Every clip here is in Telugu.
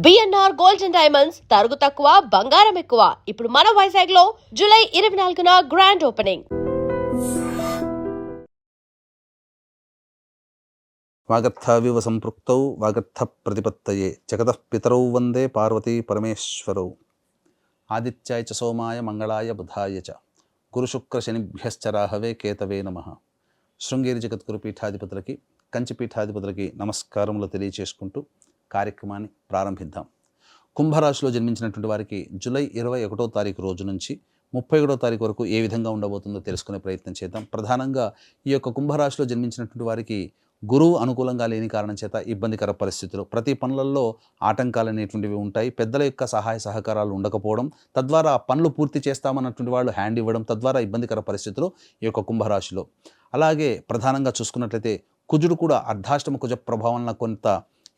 బిఎన్ఆర్ గోల్డ్ అండ్ డైమండ్స్ తరుగు తక్కువ బంగారం ఎక్కువ. ఇప్పుడు మన వైజాగ్ లో జూలై 24న గ్రాండ్ ఓపెనింగ్. వాగర్థావివ సంపృక్తౌ వాగర్థ ప్రతిపత్తయే జగతః పితరౌ వందే పార్వతీ పరమేశ్వరౌ. ఆదిత్యాయ చ సోమాయ మంగళాయ బుధాయ చ గురుశుక్ర శనిభ్యశ్చ రాహవే కేతవే నమః. శృంగేరి జగద్గురు పీఠాధిపతులకి, కంచి పీఠాధిపతులకి నమస్కారములు తెలియచేసుకుంటూ కార్యక్రమాన్ని ప్రారంభిద్దాం. కుంభరాశిలో జన్మించినటువంటి వారికి జూలై 21వ తారీఖు రోజు నుంచి 31వ తారీఖు వరకు ఏ విధంగా ఉండబోతుందో తెలుసుకునే ప్రయత్నం చేద్దాం. ప్రధానంగా ఈ యొక్క కుంభరాశిలో జన్మించినటువంటి వారికి గురువు అనుకూలంగా లేని కారణం చేత ఇబ్బందికర పరిస్థితులు, ప్రతి పనులలో ఆటంకాలు అనేటువంటివి ఉంటాయి. పెద్దల యొక్క సహాయ సహకారాలు ఉండకపోవడం, తద్వారా పనులు పూర్తి చేస్తామన్నటువంటి వాళ్ళు హ్యాండ్ ఇవ్వడం, తద్వారా ఇబ్బందికర పరిస్థితులు ఈ యొక్క కుంభరాశిలో. అలాగే ప్రధానంగా చూసుకున్నట్లయితే కుజుడు కూడా అర్ధాష్టమ కుజ ప్రభావం కొంత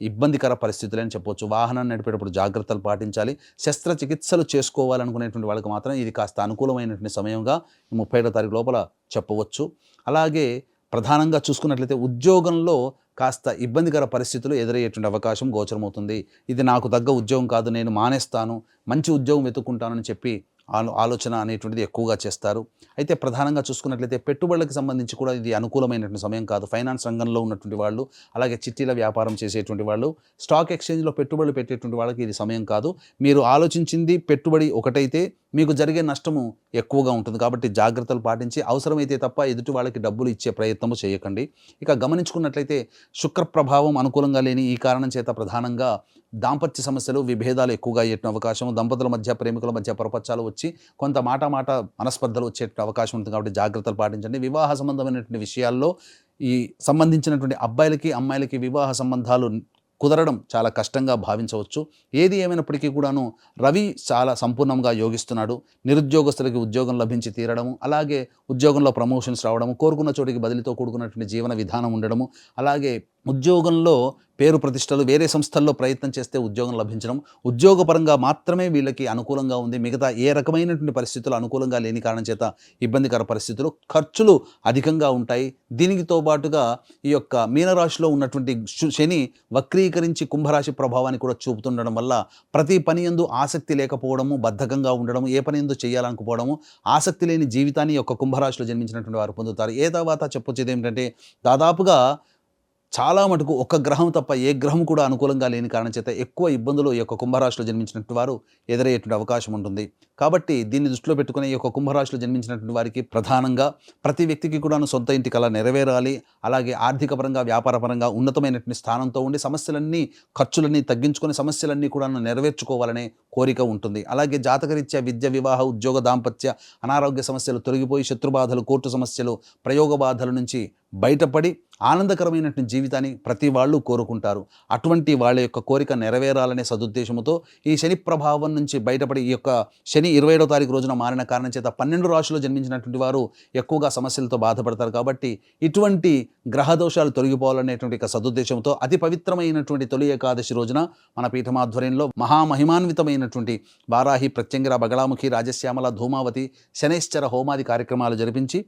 ఇబ్బందికర పరిస్థితులు అని చెప్పవచ్చు. వాహనాన్ని నడిపేటప్పుడు జాగ్రత్తలు పాటించాలి. శస్త్రచికిత్సలు చేసుకోవాలనుకునేటువంటి వాళ్ళకి మాత్రం ఇది కాస్త అనుకూలమైనటువంటి సమయంగా 31వ తారీఖు లోపల చెప్పవచ్చు. అలాగే ప్రధానంగా చూసుకున్నట్లయితే ఉద్యోగంలో కాస్త ఇబ్బందికర పరిస్థితులు ఎదురయ్యేటువంటి అవకాశం గోచరమవుతుంది. ఇది నాకు తగ్గ ఉద్యోగం కాదు, నేను మానేస్తాను, మంచి ఉద్యోగం వెతుక్కుంటానని చెప్పి ఆలోచన అనేటువంటిది ఎక్కువగా చేస్తారు. అయితే ప్రధానంగా చూసుకున్నట్లయితే పెట్టుబడులకు సంబంధించి కూడా ఇది అనుకూలమైనటువంటి సమయం కాదు. ఫైనాన్స్ రంగంలో ఉన్నటువంటి వాళ్ళు, అలాగే చిట్టీల వ్యాపారం చేసేటువంటి వాళ్ళు, స్టాక్ ఎక్స్చేంజ్లో పెట్టుబడులు పెట్టేటువంటి వాళ్ళకి ఇది సమయం కాదు. మీరు ఆలోచించింది పెట్టుబడి ఒకటైతే మీకు జరిగే నష్టము ఎక్కువగా ఉంటుంది. కాబట్టి జాగ్రత్తలు పాటించి అవసరమైతే తప్ప ఎదుటి వాళ్ళకి డబ్బులు ఇచ్చే ప్రయత్నము చేయకండి. ఇక గమనించుకున్నట్లయితే శుక్ర ప్రభావం అనుకూలంగా లేని ఈ కారణం చేత ప్రధానంగా దాంపత్య సమస్యలు, విభేదాలు ఎక్కువగా అయ్యేట అవకాశం, దంపతుల మధ్య, ప్రేమికుల మధ్య ప్రపంచాలు వచ్చి కొంత మాట మనస్పర్ధలు వచ్చే అవకాశం ఉంటుంది. కాబట్టి జాగ్రత్తలు పాటించండి. వివాహ సంబంధమైనటువంటి విషయాల్లో ఈ సంబంధించినటువంటి అబ్బాయిలకి అమ్మాయిలకి వివాహ సంబంధాలు కుదరడం చాలా కష్టంగా భావించవచ్చు. ఏది ఏమైనప్పటికీ కూడాను రవి చాలా సంపూర్ణంగా యోగిస్తున్నాడు. నిరుద్యోగస్తులకి ఉద్యోగం లభించి తీరడము, అలాగే ఉద్యోగంలో ప్రమోషన్స్ రావడము, కోరుకున్న చోటికి బదిలీతో కూడుకున్నటువంటి జీవన విధానం ఉండడము, అలాగే ఉద్యోగంలో పేరు ప్రతిష్టలు, వేరే సంస్థల్లో ప్రయత్నం చేస్తే ఉద్యోగం లభించడం, ఉద్యోగపరంగా మాత్రమే వీళ్ళకి అనుకూలంగా ఉంది. మిగతా ఏ రకమైనటువంటి పరిస్థితులు అనుకూలంగా లేని కారణం చేత ఇబ్బందికర పరిస్థితులు, ఖర్చులు అధికంగా ఉంటాయి. దీనితో పాటుగా ఈ యొక్క మీనరాశిలో ఉన్నటువంటి శని వక్రీకరించి కుంభరాశి ప్రభావాన్ని కూడా చూపుతుండడం వల్ల ప్రతి పని యందు ఆసక్తి లేకపోవడము, బద్ధకంగా ఉండడము, ఏ పని యందు చేయాలనుకోవడము, ఆసక్తి లేని జీవితాన్ని ఈ యొక్క కుంభరాశిలో జన్మించినటువంటి వారు పొందుతారు. ఏ తర్వాత చెప్పొచ్చేది ఏమిటంటే దాదాపుగా చాలా మటుకు ఒక్క గ్రహం తప్ప ఏ గ్రహం కూడా అనుకూలంగా లేని కారణం చేత ఎక్కువ ఇబ్బందులు ఈ యొక్క కుంభరాశిలో జన్మించినటువంటి వారు ఎదురయ్యేటువంటి అవకాశం ఉంటుంది. కాబట్టి దీన్ని దృష్టిలో పెట్టుకుని ఈ యొక్క కుంభరాశిలో జన్మించినటువంటి వారికి ప్రధానంగా ప్రతి వ్యక్తికి కూడాను సొంత ఇంటి కల నెరవేరాలి. అలాగే ఆర్థిక పరంగా, వ్యాపారపరంగా ఉన్నతమైనటువంటి స్థానంతో ఉండి సమస్యలన్నీ, ఖర్చులన్నీ తగ్గించుకొని సమస్యలన్నీ కూడా నెరవేర్చుకోవాలనే కోరిక ఉంటుంది. అలాగే జాతకరీత్యా విద్య, వివాహ, ఉద్యోగ, దాంపత్య, అనారోగ్య సమస్యలు తొలగిపోయి శత్రుబాధలు, కోర్టు సమస్యలు, ప్రయోగ బాధల నుంచి బయటపడి ఆనందకరమైనటువంటి జీవితాన్ని ప్రతి వాళ్ళు కోరుకుంటారు. అటువంటి వాళ్ళ యొక్క కోరిక నెరవేరాలనే సదుద్దేశంతో ఈ శని ప్రభావం నుంచి బయటపడి ఈ యొక్క శని 27వ తారీఖు రోజున మారిన కారణం చేత 12 రాశుల్లో జన్మించినటువంటి వారు ఎక్కువగా సమస్యలతో బాధపడతారు. కాబట్టి ఇటువంటి గ్రహ దోషాలు తొలగిపోవాలనేటువంటి సదుద్దేశంతో అతి పవిత్రమైనటువంటి తొలి ఏకాదశి రోజున మన పీఠమాధ్వర్యంలో మహామహిమాన్వితమైనటువంటి వారాహి, ప్రత్యంగిర, బగళాముఖి, రాజశ్యామల, ధూమావతి, శనైశ్చర హోమాది కార్యక్రమాలు జరిపించి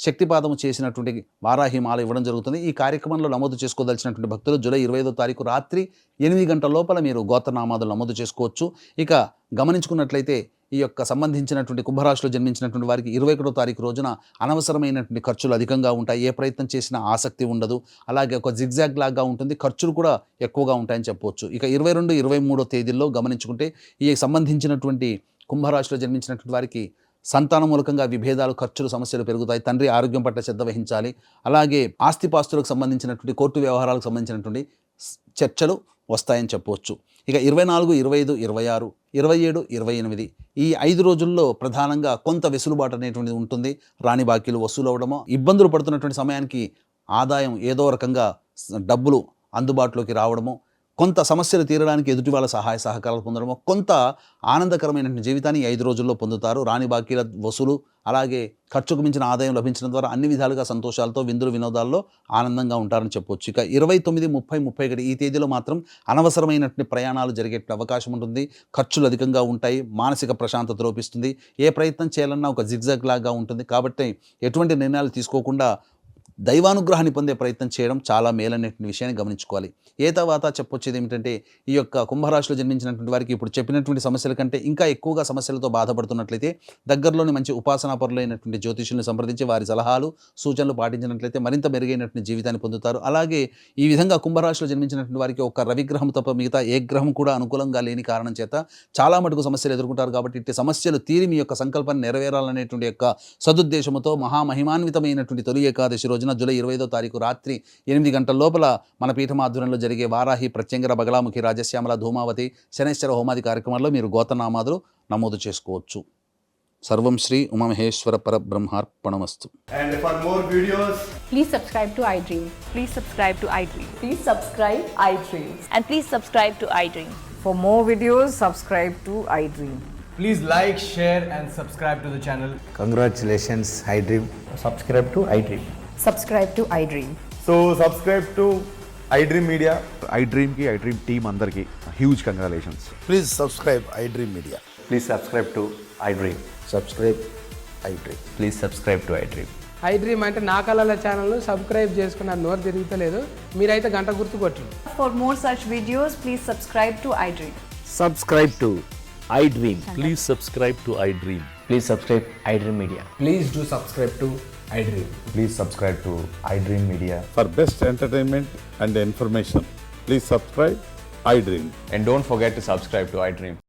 శక్తిపాదము చేసినటువంటి వారాహి మాల ఇవ్వడం జరుగుతుంది. ఈ కార్యక్రమంలో నమోదు చేసుకోదలిచినటువంటి భక్తులు జూలై 25వ తారీఖు రాత్రి 8 గంటల లోపల మీరు గోత్రనామాదులు నమోదు చేసుకోవచ్చు. ఇక గమనించుకున్నట్లయితే ఈ యొక్క సంబంధించినటువంటి కుంభరాశిలో జన్మించినటువంటి వారికి 21వ తారీఖు రోజున అనవసరమైనటువంటి ఖర్చులు అధికంగా ఉంటాయి. ఏ ప్రయత్నం చేసినా ఆసక్తి ఉండదు. అలాగే ఒక జిగ్జాగ్ లాగా ఉంటుంది. ఖర్చులు కూడా ఎక్కువగా ఉంటాయని చెప్పవచ్చు. ఇక 22, 23వ తేదీల్లో గమనించుకుంటే ఈ సంబంధించినటువంటి కుంభరాశిలో జన్మించినటువంటి వారికి సంతానం మూలకంగా విభేదాలు, ఖర్చులు, సమస్యలు పెరుగుతాయి. తండ్రి ఆరోగ్యం పట్ల శ్రద్ధ వహించాలి. అలాగే ఆస్తిపాస్తులకు సంబంధించినటువంటి కోర్టు వ్యవహారాలకు సంబంధించినటువంటి చర్చలు వస్తాయని చెప్పవచ్చు. ఇక 24, 25, 26, 27, 28 ఈ 5 రోజుల్లో ప్రధానంగా కొంత వెసులుబాటు అనేటువంటిది ఉంటుంది. రాని బాకీలు వసూలు అవ్వడమో, ఇబ్బందులు పడుతున్నటువంటి సమయానికి ఆదాయం ఏదో రకంగా డబ్బులు అందుబాటులోకి రావడము, కొంత సమస్యలు తీరడానికి ఎదుటి వాళ్ళ సహాయ సహకారాలు పొందడము, కొంత ఆనందకరమైనటువంటి జీవితాన్ని 5 రోజుల్లో పొందుతారు. రాని బాకీల వసూలు, అలాగే ఖర్చుకు మించిన ఆదాయం లభించడం ద్వారా అన్ని విధాలుగా సంతోషాలతో, విందులు వినోదాల్లో ఆనందంగా ఉంటారని చెప్పొచ్చు. ఇక 29, 30, 31 ఈ తేదీలో మాత్రం అనవసరమైనటువంటి ప్రయాణాలు జరిగే అవకాశం ఉంటుంది. ఖర్చులు అధికంగా ఉంటాయి. మానసిక ప్రశాంతత లోపిస్తుంది. ఏ ప్రయత్నం చేయాలన్నా ఒక జిగ్జాగ్ లాగా ఉంటుంది. కాబట్టి ఎటువంటి నిర్ణయాలు తీసుకోకుండా దైవానుగ్రహాన్ని పొందే ప్రయత్నం చేయడం చాలా మేలనేటువంటి విషయాన్ని గమనించుకోవాలి. ఏ తర్వాత చెప్పొచ్చేది ఏమిటంటే, ఈ యొక్క కుంభరాశిలో జన్మించినటువంటి వారికి ఇప్పుడు చెప్పినటువంటి సమస్యల కంటే ఇంకా ఎక్కువగా సమస్యలతో బాధపడుతున్నట్లయితే దగ్గరలోని మంచి ఉపాసనాపరులైనటువంటి జ్యోతిష్యులను సంప్రదించి వారి సలహాలు సూచనలు పాటించినట్లయితే మరింత మెరుగైనటువంటి జీవితాన్ని పొందుతారు. అలాగే ఈ విధంగా కుంభరాశిలో జన్మించినటువంటి వారికి ఒక రవిగ్రహం తప్ప మిగతా ఏ గ్రహం కూడా అనుకూలంగా లేని కారణం చేత చాలా మటుకు సమస్యలు ఎదుర్కొంటారు. కాబట్టి ఇట్టి సమస్యలు తీరి మీ యొక్క సంకల్పాన్ని నెరవేరాలనేటువంటి యొక్క సదుద్దేశంతో మహామహిమాన్వితమైనటువంటి తొలి ఏకాదశి రోజున జూలై 25వ తారీఖు రాత్రి 8 గంటల లోపల మన పీఠం ఆధ్వర్యంలో జరిగే వారాహి, ప్రత్యంగర, బగలాముఖి, రాజశ్యామల, ధూమావతి, శనైశ్వర హోమాది కార్యక్రమాల్లో మీరు గోతనామాదులు నమోదు చేసుకోవచ్చు. సర్వం Shri Umamaheshwara పరబ్రహ్మార్పణమస్తు. And for more videos, Please subscribe to iDream. Please subscribe to iDream. Please subscribe iDream. And please subscribe to iDream. For more videos, subscribe to iDream. please like, share and subscribe to the channel. Congratulations, iDream. subscribe to iDream. Subscribe to iDream. So subscribe to iDream Media. iDream ki iDream team andarki huge congratulations. Please subscribe iDream Media. Please subscribe to iDream. Subscribe iDream. Please subscribe to iDream. iDream అంటే నా కళల ఛానల్ను సబ్స్క్రైబ్ చేసుకున్న నోరు తిరుగుతలేదు, మీరైతే గంట గుర్తు కొట్టండి. For more such videos, please subscribe to iDream. Subscribe to iDream. Please subscribe to iDream. Please subscribe iDream Media. Please do subscribe to iDream. Please subscribe to iDream Media. For best entertainment and information, please subscribe iDream. And don't forget to subscribe to iDream.